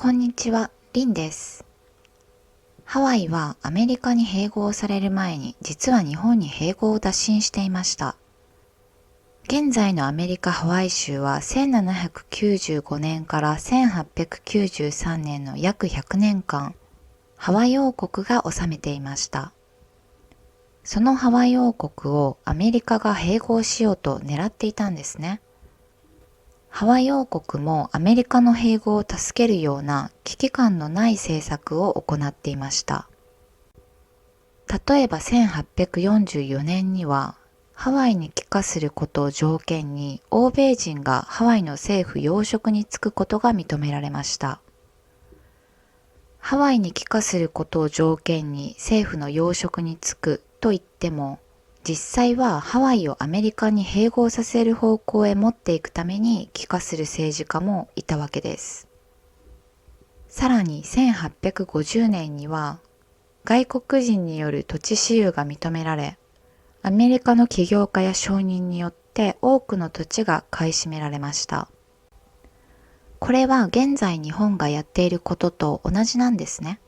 こんにちは、リンです。ハワイはアメリカに併合される前に実は日本に併合を打診していました。現在のアメリカ・ハワイ州は1795年から1893年の約100年間、ハワイ王国が治めていました。そのハワイ王国をアメリカが併合しようと狙っていたんですね。ハワイ王国もアメリカの併合を助けるような危機感のない政策を行っていました。例えば1844年にはハワイに帰化することを条件に欧米人がハワイの政府要職に就くことが認められました。ハワイに帰化することを条件に政府の要職に就くと言っても、実際はハワイをアメリカに併合させる方向へ持っていくために帰化する政治家もいたわけです。さらに1850年には外国人による土地私有が認められ、アメリカの起業家や商人によって多くの土地が買い占められました。これは現在日本がやっていることと同じなんですね。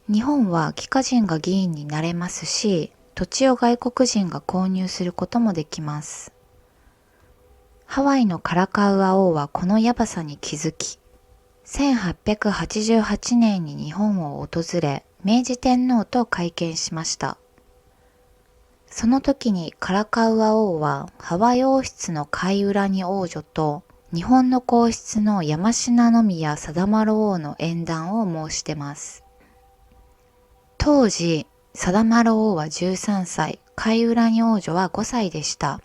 日本は帰化人が議員になれますし、土地を外国人が購入することもできます。ハワイのカラカウア王はこのやばさに気づき、1888年に日本を訪れ、明治天皇と会見しました。その時にカラカウア王はハワイ王室のカイウラニ王女と日本の皇室の山階宮定丸王の縁談を申し出ます。当時、定丸王は13歳、カイウラニ王女は5歳でした。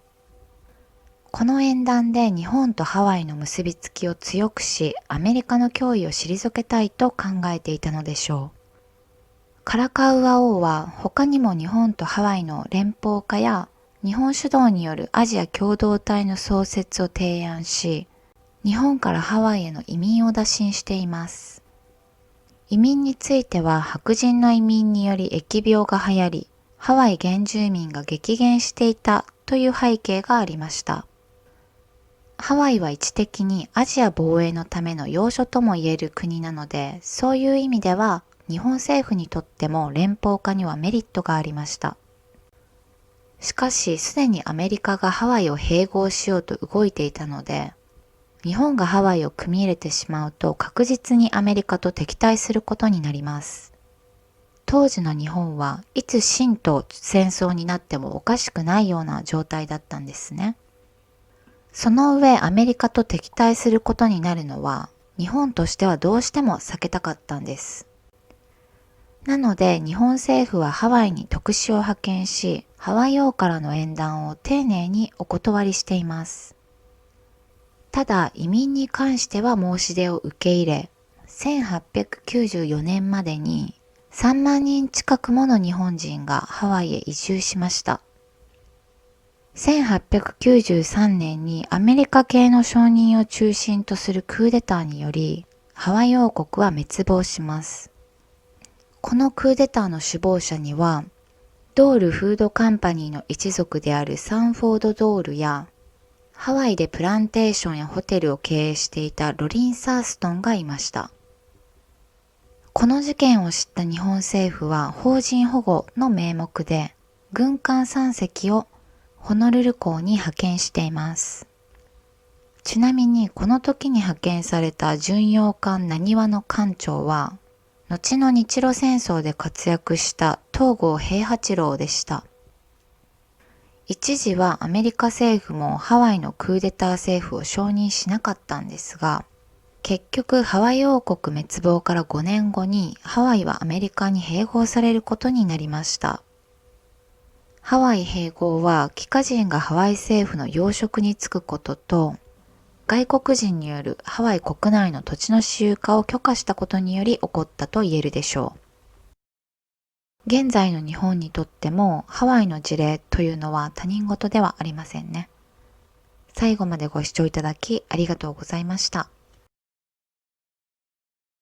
この縁談で日本とハワイの結びつきを強くし、アメリカの脅威を退けたいと考えていたのでしょう。カラカウア王は他にも日本とハワイの連邦化や日本主導によるアジア共同体の創設を提案し、日本からハワイへの移民を打診しています。移民については白人の移民により疫病が流行り、ハワイ原住民が激減していたという背景がありました。ハワイは位置的にアジア防衛のための要所とも言える国なので、そういう意味では日本政府にとっても連邦化にはメリットがありました。しかし、すでにアメリカがハワイを併合しようと動いていたので、日本がハワイを組み入れてしまうと確実にアメリカと敵対することになります。当時の日本はいつ清と戦争になってもおかしくないような状態だったんですね。その上アメリカと敵対することになるのは日本としてはどうしても避けたかったんです。なので日本政府はハワイに特使を派遣し、ハワイ王からの縁談を丁寧にお断りしています。ただ移民に関しては申し出を受け入れ、1894年までに3万人近くもの日本人がハワイへ移住しました。1893年にアメリカ系の商人を中心とするクーデターにより、ハワイ王国は滅亡します。このクーデターの首謀者には、ドールフードカンパニーの一族であるサンフォード・ドールや、ハワイでプランテーションやホテルを経営していたロリン・サーストンがいました。この事件を知った日本政府は邦人保護の名目で、軍艦3隻をホノルル港に派遣しています。ちなみにこの時に派遣された巡洋艦なにわの艦長は、後の日露戦争で活躍した東郷平八郎でした。一時はアメリカ政府もハワイのクーデター政府を承認しなかったんですが、結局ハワイ王国滅亡から5年後にハワイはアメリカに併合されることになりました。ハワイ併合は帰化人がハワイ政府の要職に就くことと、外国人によるハワイ国内の土地の私有化を許可したことにより起こったと言えるでしょう。現在の日本にとってもハワイの事例というのは他人事ではありませんね。最後までご視聴いただきありがとうございました。